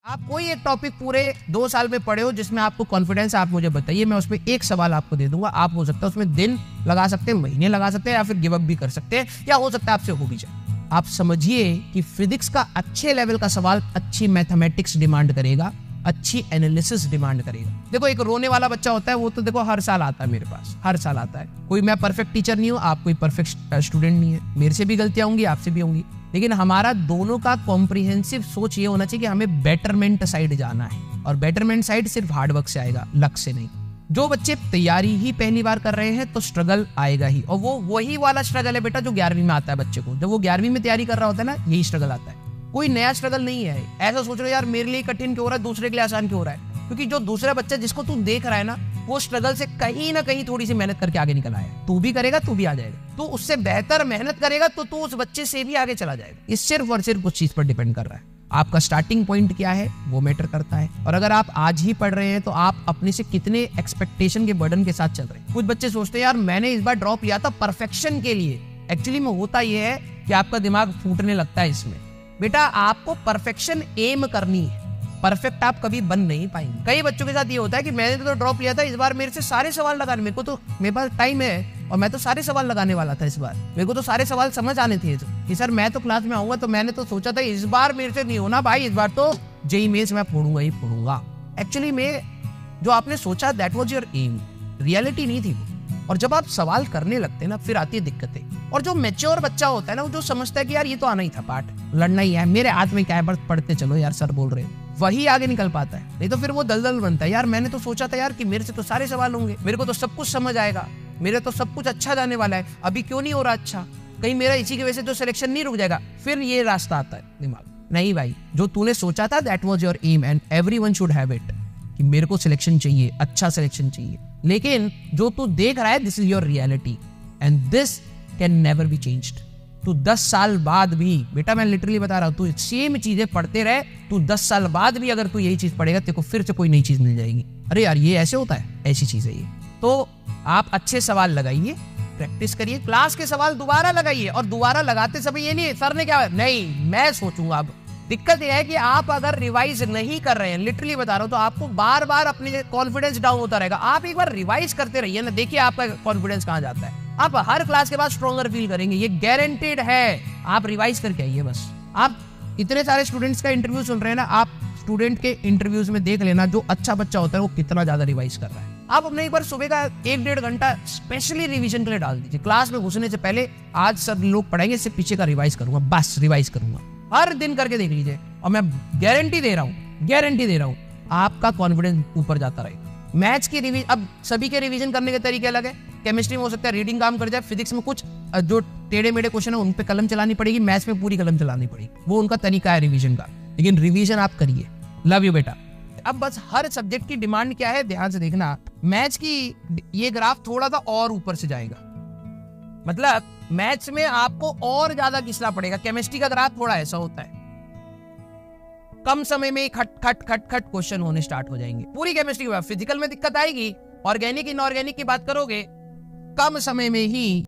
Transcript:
आप कोई एक टॉपिक पूरे 2 साल में पढ़े हो जिसमें आपको कॉन्फिडेंस, आप मुझे बताइए, मैं उसमें एक सवाल आपको दे दूंगा। आप हो सकता है उसमें दिन लगा सकते हैं, महीने लगा सकते हैं, या फिर गिव अप भी कर सकते हैं, या हो सकता है आपसे हो भी जाए। आप समझिए कि फिजिक्स का अच्छे लेवल का सवाल अच्छी मैथमेटिक्स डिमांड करेगा, अच्छी एनालिसिस डिमांड करेगा। देखो, एक रोने वाला बच्चा होता है, वो तो देखो हर साल आता है मेरे पास, हर साल आता है। कोई मैं परफेक्ट टीचर नहीं हूँ, आप कोई परफेक्ट स्टूडेंट नहीं है, मेरे से भी गलतियां होंगी, आपसे भी होंगी, लेकिन हमारा दोनों का कॉम्प्रिहेंसिव सोच ये होना चाहिए कि हमें बेटरमेंट साइड जाना है, और बेटरमेंट साइड सिर्फ हार्डवर्क से आएगा, लक से नहीं। जो बच्चे तैयारी ही पहली बार कर रहे हैं तो स्ट्रगल आएगा ही, और वो वही वाला स्ट्रगल है बेटा जो 11वीं में आता है बच्चे को। जब वो 11वीं में तैयारी कर रहा होता है ना, यही स्ट्रगल आता है, कोई नया स्ट्रगल नहीं है। ऐसा सोच रहे हो यार मेरे लिए कठिन क्यों हो रहा है, दूसरे के लिए आसान क्यों हो रहा है, क्योंकि जो दूसरा बच्चा जिसको तू देख रहा है ना, वो स्ट्रगल से कहीं ना कहीं थोड़ी सी मेहनत करके आगे निकल आया। तू भी करेगा, तू भी आ जाएगा, तू उससे बेहतर मेहनत करेगा तो तू उस बच्चे से भी आगे चला जाएगा। ये सिर्फ और सिर्फ उस चीज पर डिपेंड कर रहा है। आपका स्टार्टिंग पॉइंट क्या है वो मैटर करता है, और अगर आप आज ही पढ़ रहे हैं तो आप अपने से कितने एक्सपेक्टेशन के बर्डन के साथ चल रहे हैं। कुछ बच्चे सोचते हैं यार मैंने इस बार ड्रॉप लिया था परफेक्शन के लिए। एक्चुअली में होता यह है कि आपका दिमाग फूटने लगता है इसमें। बेटा आपको परफेक्शन एम करनी है, परफेक्ट आप कभी बन नहीं पाएंगे। कई बच्चों के साथ ये होता है कि मैंने तो ड्रॉप लिया था, इस बार मेरे से सारे सवाल लगाने, मेरे पास टाइम है और मैं तो सारे सवाल लगाने वाला था, इस बार मेरे को तो सारे सवाल समझ आने थे कि सर मैं तो क्लास में आऊंगा, तो मैंने तो सोचा था इस बार मेरे से नहीं होना भाई, इस बार तो जेईई मेंस मैं फोड़ूंगा ही फोड़ूंगा। एक्चुअली में जो आपने सोचा that was your aim, reality नहीं थी। और जब आप सवाल करने लगते हैं ना, फिर आती है दिक्कतें। और जो मैच्योर बच्चा होता है ना, वो जो समझता है कि यार ये तो आना ही था, पाठ लड़ना ही है, मेरे हाथ में क्या है, बस पढ़ते चलो यार, सर बोल रहे हैं, वही आगे निकल पाता है। नहीं तो फिर वो दलदल बनता है, यार मैंने तो सोचा था यार कि मेरे से तो सारे सवाल होंगे, मेरे को तो सब कुछ समझ आएगा, मेरे तो सब कुछ अच्छा जाने वाला है, अभी क्यों नहीं हो रहा अच्छा, कहीं मेरा इसी की वजह से तो सिलेक्शन नहीं रुक जाएगा। फिर ये रास्ता आता है दिमाग, नहीं भाई जो तूने सोचा था that was your aim and everyone should have it, कि मेरे को सिलेक्शन चाहिए, अच्छा सिलेक्शन चाहिए। लेकिन जो तू देख रहा है this is your reality and this can never be changed. तू 10 साल बाद भी, बेटा मैं लिटरली बता रहा हूं, तू सेम चीजें पढ़ते रहे, तू 10 साल बाद भी अगर तू यही चीज पढ़ेगा, तेरे को फिर से कोई नई चीज मिल जाएगी। अरे यार ये ऐसे होता है, ऐसी चीज है ये। तो आप अच्छे सवाल लगाइए, प्रैक्टिस करिए, क्लास के सवाल दोबारा लगाइए, और दोबारा लगाते समय ये नहीं सर ने क्या, नहीं मैं सोचूंगा। अब दिक्कत यह है कि आप अगर रिवाइज नहीं कर रहे हैं, लिटरली बता रहा हूं, तो आपको बार बार अपने कॉन्फिडेंस डाउन होता रहेगा। आप एक बार रिवाइज करते रहिए ना, देखिए आपका कॉन्फिडेंस कहां जाता है। आप हर क्लास के बाद स्ट्रॉन्गर फील करेंगे, ये गारंटेड है। आप रिवाइज करके आइए बस। आप इतने सारे स्टूडेंट्स का इंटरव्यू सुन रहे हैं ना, आप स्टूडेंट के इंटरव्यूज में देख लेना, जो अच्छा बच्चा होता है वो कितना ज्यादा रिवाइज कर रहा है। आप अपने एक बार सुबह का 1-1.5 घंटा स्पेशली रिवीजन के लिए डाल दीजिए। क्लास में घुसने से पहले आज सब लोग पढ़ेंगे, इससे पीछे का रिवाइज करूंगा, बस रिवाइज करूंगा, हर दिन करके देख लीजिए, और मैं गारंटी दे रहा हूं आपका कॉन्फिडेंस ऊपर जाता रहेगा। मैथ्स की रिवीजन, अब सभी के रिवीजन करने के तरीके अलग है। केमिस्ट्री में हो सकता है रीडिंग काम कर जाए, फिजिक्स में कुछ जो टेढ़े मेढ़े क्वेश्चन है उन पे कलम चलानी पड़ेगी, मैथ्स में पूरी कलम चलानी पड़ेगी, वो उनका तरीका है रिवीजन का। लेकिन रिवीजन आप करिए। लव यू बेटा। अब बस हर सब्जेक्ट की डिमांड क्या है ध्यान से देखना। मैथ्स की ये ग्राफ थोड़ा सा और ऊपर से जाएगा, मतलब मैथ्स में आपको और ज्यादा घिसना पड़ेगा। केमिस्ट्री का ग्राफ थोड़ा ऐसा होता है, कम समय में खट खट खट खट क्वेश्चन होने स्टार्ट हो जाएंगे पूरी केमिस्ट्री के बाद। फिजिकल में दिक्कत आएगी, ऑर्गेनिक इनऑर्गेनिक की बात करोगे, कम समय में ही